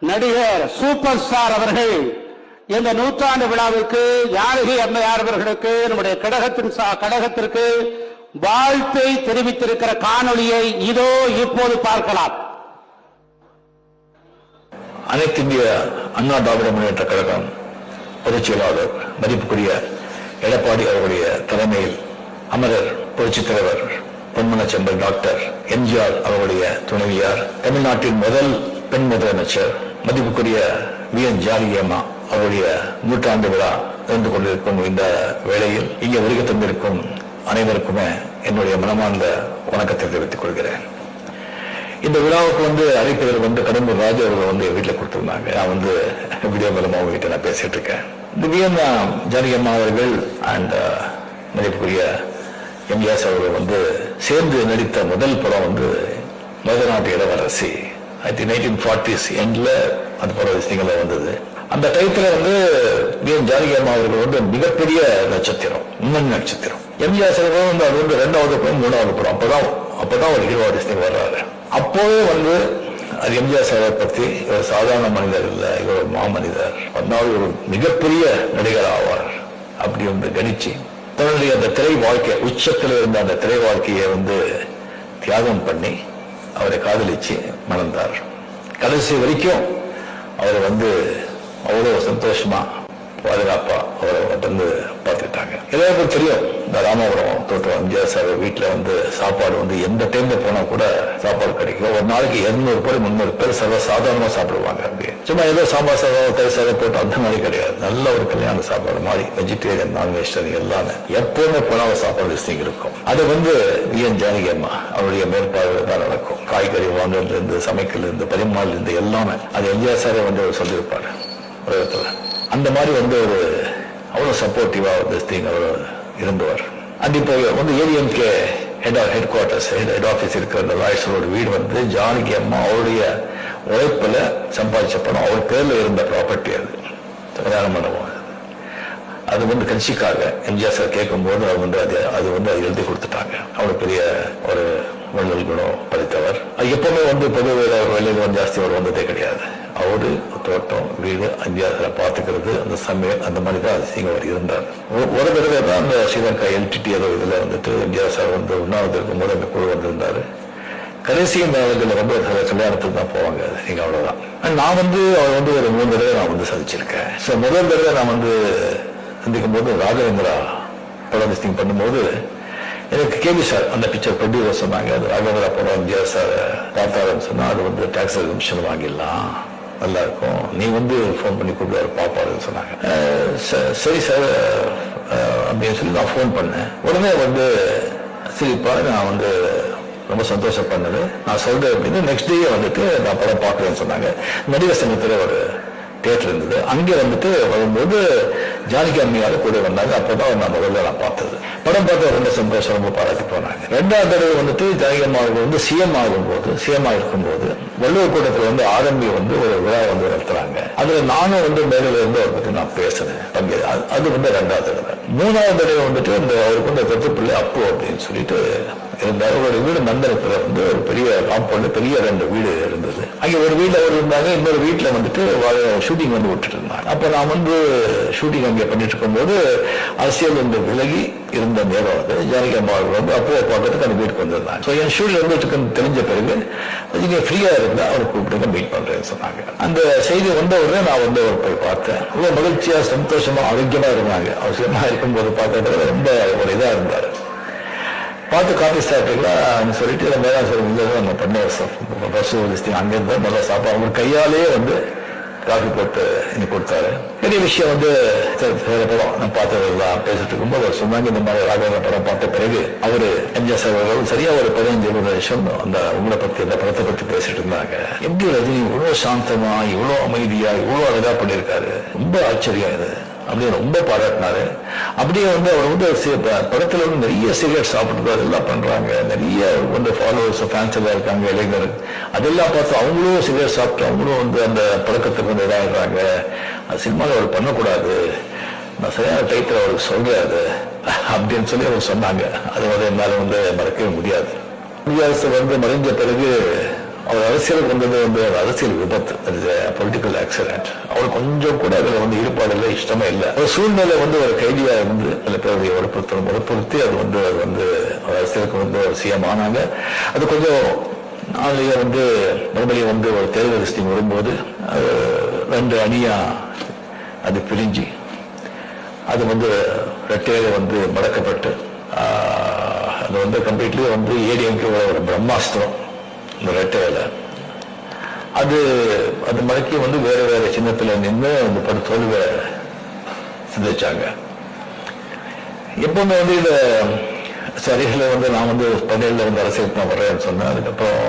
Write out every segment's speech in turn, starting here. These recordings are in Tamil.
நடிகர் சூப்பர் ஸ்டார் அவர்கள் இந்த நூற்றாண்டு விழாவிற்கு ஜானகி அம்மையார் அவர்களுக்கு நம்முடைய கடகத்திற்கு வாழ்த்தை தெரிவித்திருக்கிற காணொளியை இதோ இப்போது பார்க்கலாம். அனைத்து இந்திய அண்ணா திராவிட முன்னேற்ற கழகம் பொதுச் செயலாளர் மதிப்புக்குரிய எடப்பாடி அவர்களுடைய தலைமையில் அமரர் புரட்சித் தலைவர் பொன்மனச்செம்பல் டாக்டர் எம்ஜிஆர் அவர்களுடைய துணைவியார், தமிழ்நாட்டின் முதல் பெண் முதலமைச்சர் மதிப்புக்குரிய வி.என். ஜானகி அம்மா அவருடைய நூற்றாண்டு விழா நடந்து கொண்டிருக்கும் இந்த வேளையில் இங்கே வருகை தந்திருக்கும் அனைவருக்குமே என்னுடைய மனமார்ந்த வணக்கத்தை தெரிவித்துக் கொள்கிறேன். இந்த விழாவுக்கு அழைப்பதற்கு கடம்பூர் ராஜு அவர்கள் வீட்டில் கொடுத்திருந்தாங்க. நான் வீடியோ மூலமா அவங்ககிட்ட நான் பேசிட்டு இருக்கேன். இந்த வி.என். ஜானகி அம்மா அவர்கள் அண்ட் மதிப்புக்குரிய எம்ஜிஆர் அவர்கள் சேர்ந்து நடித்த முதல் படம் மதுநாட்டு இளவரசி. 1940s எண்ட்ல அந்த படம் விஷயங்கள வந்தது. அந்த டயத்துல வி.என். ஜானகி அம்மா அவர்கள் மிகப்பெரிய நட்சத்திரம், முன்னணி நட்சத்திரம். எம்ஜிஆர் அவர்கள் அது ரெண்டாவது படம், மூணாவது படம். அப்பதான் ஒரு ஹீரோ ஆர்டிஸ்ட் வர்றாரு. அப்போவே அது எம்ஜிஆர் சாரை பத்தி இவர் சாதாரண மனிதர் இல்ல, இவர் ஒரு மாமனிதர், அதனால ஒரு மிகப்பெரிய நடிகர் ஆவார் அப்படி கணிச்சு தன்னுடைய அந்த திரை வாழ்க்கை, உச்சத்தில் இருந்த அந்த திரை வாழ்க்கையை தியாகம் பண்ணி அவரை காதலிச்சு மணந்தார். கடைசி வரைக்கும் அவர் அவ்வளவு சந்தோஷமா பாதுகாப்பா அவரை பார்த்துக்கிட்டாங்க. எல்லாருக்கும் தெரியும், இந்த ராமபுரம் தோட்டம் எம்ஜிஆர் சார் வீட்டுல சாப்பாடு எந்த டைம்ல போனா கூட சாப்பாடு கிடைக்கும். ஒரு நாளைக்கு 200 பேர் 300 பேர் சாதாரணமா சாப்பிடுவாங்க. அப்படியே சும்மா ஏதோ சாம்பார் சாதம் கறி சாதம் போட்டு அந்த மாதிரி கிடையாது. நல்ல ஒரு கல்யாண சாப்பாடு மாதிரி, வெஜிடேரியன் நான் வெஜிடேரியன் எல்லாமே எப்பவுமே போனால சாப்பாடு லிஸ்டிங் இருக்கும். அது வி.என். ஜானகி அம்மா அவருடைய மேற்பார்வை தான் நடக்கும். காய்கறி வாங்குறதுல இருந்து சமைக்கல இருந்து பரிமாறல இருந்து எல்லாமே அது எம்ஜிஆர் சாரே சொல்லியிருப்பாரு உலகத்துல. அந்த மாதிரி ஒரு அவ்வளவு சப்போர்ட்டிவா அவர் இருந்தவர். அண்ட் இப்போ ADMK head quarters head office இருக்கிற அந்த லாயர்ஸோட வீடு ஜானகி அம்மா அவருடைய உழைப்புல சம்பாதிச்ச படம், அவர் பேர்ல இருந்த ப்ராப்பர்ட்டி. அது கல்யாண மண்டபம். அது கட்சிக்காக எம்ஜிஆர் சார் கேட்கும் போது அது எழுதி கொடுத்துட்டாங்க. அவ்வளவு பெரிய ஒரு வள்ளல் குணம் படித்தவர். அது எப்பவுமே பொது வேலையில் ஜாஸ்தி அவர் வந்ததே கிடையாது. அவரு தோட்டம் வீடு எம்ஜிஆர் பார்த்துக்கிறது, அந்த சமையல், அந்த மாதிரி தான் அவர் இருந்தார். ஒரு தடவை தான் அந்த ஸ்ரீலங்கா எல்டிடி ஏதோ இதுல எம்ஜிஆர் சார் உண்ணாவது இருக்கும் போது அந்த குழு வந்திருந்தாரு. கடைசி நாளில் ரொம்ப கல்யாணத்துக்கு தான் போவாங்க. நீங்க அவ்வளவுதான். நான் அவர் ஒரு 3 தடவை நான் சந்திச்சிருக்கேன். ஸோ முதல் தடவை நான் சந்திக்கும் போது ராகவேந்திரா படம் லிஸ்டிங் பண்ணும்போது எனக்கு கேள்வி சார் அந்த பிக்சர் ப்ரொடியூசர் சொன்னாங்க, அது ராகவேந்திரா படம் எம்ஜிஆர் சார் பார்த்தாருன்னு சொன்னா அது டாக்ஸ் எக்ஸம்ஷன் வாங்கிடலாம், நல்லா இருக்கும், நீ ஃபோன் பண்ணி கூப்பிடுவாரு பாப்பாருன்னு சொன்னாங்க. சரி சார் அப்படின்னு சொல்லி நான் ஃபோன் பண்ணேன். உடனே சிரிப்பா நான் ரொம்ப சந்தோஷம் பண்ணது. நான் சொல்றேன் அப்படின்னு நெக்ஸ்ட் டே நான் படம் பார்க்கறேன்னு சொன்னாங்க. நடிகர் சங்கத்தில் ஒரு தியேட்டர் இருந்தது. அங்கே வரும்போது ஜானகி அம்மையார் கூட வந்தாங்க. அப்பதான் நான் முதல்ல நான் பார்த்தது. படம் பார்த்து ரொம்ப சந்தோஷம், ரொம்ப பாராட்டி போனாங்க. 2வது தடவை ஜானகி அம்மா சிஎம் ஆகும்போது, சிஎம் இருக்கும்போது வள்ளுவர் கூட்டத்தில் ஆரம்பி ஒரு விழா நடத்துறாங்க. அதுல நானும் மேடையில இருந்து அவரை பத்தி நான் பேசுறேன். அது 2வது தடவை. 3வது தடவை அவருக்கு கருத்துப்பிள்ளை அப்பு அப்படின்னு சொல்லிட்டு இருந்தார். அவருடைய வீடு நந்தனத்துல ஒரு பெரிய காம்பவுண்ட், பெரிய 2 வீடு இருந்தது. அங்கே ஒரு வீட்டுல அவர் இருந்தாங்க, இன்னொரு வீட்டுல ஷூட்டிங் விட்டுட்டு இருந்தாங்க. அப்ப நான் ஷூட்டிங் அங்கே பண்ணிட்டு இருக்கும்போது அரசியல் விலகி இருந்த நேரம் ஜானகி அம்மா அப்போ பார்க்கறதுக்கு அந்த வீட்டுக்கு வந்திருந்தாங்க. ஸோ என் ஷூட்டில் தெரிஞ்ச பிறகு நீங்க ஃப்ரீயா இருந்தா அவரை கூப்பிட்டு மீட் பண்றேன்னு சொன்னாங்க. அந்த செய்தி உடனே நான் அவர் போய் பார்த்தேன். ரொம்ப மகிழ்ச்சியா சந்தோஷமா ஆரோக்கியமா இருந்தாங்க. அவசியமா இருக்கும்போது பார்க்கறதுல ரொம்ப ஒரு இதா இருந்தாரு. பார்த்து காப்பி சாப்பிட்டுக்கலாம் சொல்லிட்டு மேலே சொல்லுங்க நம்ம பண்ண பஸ் லிஸ்டிங் அங்கிருந்து நல்லா சாப்பிட அவங்க கையாலே காஃபி போட்டு எனக்கு கொடுத்தாரு. பெரிய விஷயம் படம் நான் பார்த்ததெல்லாம் பேசிட்டு இருக்கும்போது அவர் சொன்னாங்க, இந்த மாதிரி ராகவேந்திரா படம் பார்த்த பிறகு அவரு எம்ஜிஆர் சார் சரியா ஒரு 15-20 நிமிஷம் அந்த உங்களை பத்தி அந்த படத்தை பத்தி பேசிட்டு இருந்தாங்க. எப்படி ரஜினி இவ்வளவு சாந்தமா, இவ்வளவு அமைதியா, இவ்வளவு அழகா பண்ணியிருக்காரு, ரொம்ப ஆச்சரியம் இது அப்படின்னு ரொம்ப பாராட்டினாரு. அப்படியே அவர் படத்துல நிறைய சிகரெட் சாப்பிட்டு அதெல்லாம் பண்றாங்க, நிறைய ஃபாலோவர்ஸ் ஃபேன்ஸ் எல்லாம் இருக்காங்க, இளைஞர் அதெல்லாம் பார்த்து அவங்களும் சிகரெட் சாப்பிட்டு அவங்களும் அந்த பழக்கத்துக்கு இதாகிறாங்க. அது சினிமாவில் அவர் பண்ணக்கூடாது, நான் சரியான டைத்துல அவருக்கு சொல்றாரு அப்படின்னு சொல்லி அவர் சொன்னாங்க. அது என்னால மறக்கவே முடியாது. குடியரசு மறைஞ்ச பிறகு அவர் அரசியலுக்கு வந்தது வந்து அரசியல் விபத்து, பொலிட்டிக்கல் ஆக்சிடென்ட். அவர் கொஞ்சம் கூட அதுல வந்து ஈடுபாடு இல்லை, இஷ்டமே இல்லை. ஒரு சூழ்நிலை வந்து ஒரு கைதியா இருந்து சில பேருடைய வற்புறுத்தி அது வந்து அரசியலுக்கு வந்து ஒரு சிஎம் ஆனாங்க. அது கொஞ்சம் நாளைய வந்து மறுபடியும் வந்து ஒரு தேர்தல் லிஸ்டிங் வரும்போது ரெண்டு அணியா அது பிரிஞ்சு அது வந்து ரெட்டையில வந்து மடக்கப்பட்டு அது வந்து கம்ப்ளீட்லி வந்து ஏடிஎம்கே ஒரு பிரம்மாஸ்திரம் இந்த ரெட்டையில அது மடக்கி வந்து வேற சின்னத்துல நின்று அந்த படுத்தோல்வை சிந்திச்சாங்க. எப்பவுமே வந்து இத சரிகளை வந்து நான் வந்து 17 வந்து அரசியல் தான் வர்றேன்னு சொன்னேன். அதுக்கப்புறம்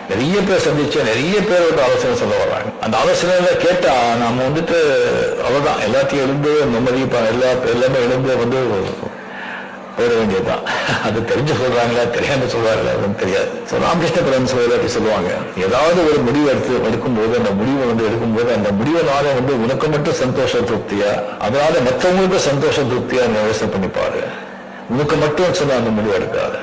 நிறைய பேர் சந்திச்சேன், நிறைய பேர் வந்து ஆலோசனை சொல்ல வர்றாங்க. அந்த ஆலோசனையில கேட்டா நாம வந்துட்டு அவ்வளவுதான் எல்லாத்தையும் எழுந்து நிம்மதி எல்லாமே எழுந்து வந்து போயிட வேண்டியதுதான். அது தெரிஞ்சு சொல்றாங்களா தெரியாம சொல்றாங்களா தெரியாது. ராமகிருஷ்ண பரமஹம்சர் சொல்லுவாங்க, ஏதாவது ஒரு முடிவு எடுக்கும்போது அந்த முடிவை வந்து எடுக்கும்போது அந்த முடிவுனால வந்து உனக்கு மட்டும் சந்தோஷ திருப்தியா, அதனால மற்றவங்களுக்கு சந்தோஷ திருப்தியா யோசனை பண்ணிப்பாரு. உனக்கு மட்டும் சொன்ன அந்த முடிவு எடுக்காது.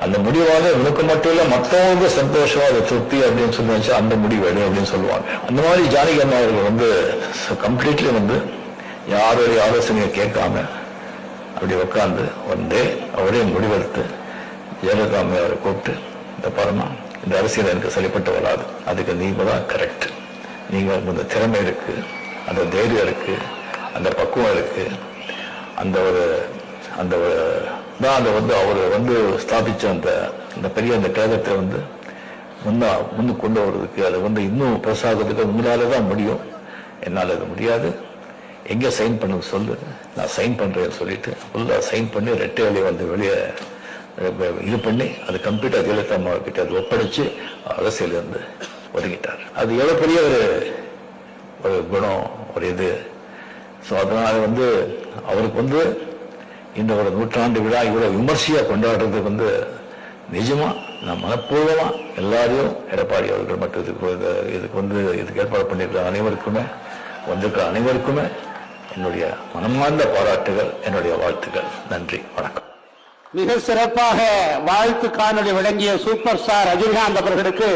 அந்த முடிவாக உனக்கு மட்டும் இல்ல மற்றவங்களுக்கு சந்தோஷம் அது திருப்தி அப்படின்னு சொல்லி அந்த முடிவு எடு அப்படின்னு சொல்லுவாங்க. அந்த மாதிரி ஜானகி அம்மா அவர்கள் வந்து கம்ப்ளீட்லி வந்து யாருடைய ஆலோசனையை கேட்காம அப்படி உட்கார்ந்து வந்து அவரே முடிவெடுத்து ஜெயலலிதா அவரை கூப்பிட்டு, இந்த பாருமா, இந்த அரசியல் எனக்கு சரிப்பட்டு வராது, அதுக்கு நீங்க தான் கரெக்ட், நீங்க இந்த திறமை இருக்கு, அந்த தைரியம் இருக்கு, அந்த பக்குவம் இருக்கு, அந்த ஒரு வந்து அவர் வந்து ஸ்தாபிச்ச அந்த பெரிய அந்த கேதத்தை வந்து முன்னு கொண்டு வர்றதுக்கு அது வந்து இன்னும் பெருசாகிறதுக்கு உங்களாலதான் முடியும், என்னால் அது முடியாது, எங்க சைன் பண்ண சொல்லு, நான் சைன் பண்றேன்னு சொல்லிட்டு ஃபுல்லா சைன் பண்ணி ரெட்டை வேலையை வந்து வெளியே இது பண்ணி அது கம்ப்ளீட்டா ஜெயலலிதா அம்மா கிட்ட அது ஒப்படைச்சு அரசியல் வந்து ஒதுங்கிட்டார். அது எவ்வளவு பெரிய ஒரு குணம், ஒரு இது. ஸோ அதனால வந்து அவருக்கு வந்து இந்த ஒரு நூற்றாண்டு விழா இவ்வளவு விமர்சையா கொண்டாடுறதுக்கு வந்து நிஜமா நான் மனப்பூர்வமா எல்லாரையும் எடப்பாடி அவர்கள் மட்டும் இதுக்கு ஏற்பாடு பண்ணியிருக்கிற அனைவருக்குமே வந்திருக்கிற அனைவருக்குமே என்னுடைய மனமார்ந்த பாராட்டுகள், என்னுடைய வாழ்த்துக்கள். நன்றி, வணக்கம். மிக சிறப்பாக வாழ்த்து காணொலி வழங்கிய சூப்பர் ஸ்டார் ரஜினிகாந்த் அவர்களுக்கு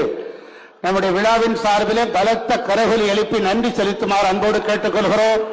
நம்முடைய விழாவின் சார்பிலே பலத்த கரகொலி எழுப்பி நன்றி செலுத்துமாறு அன்போடு கேட்டுக்கொள்கிறோம்.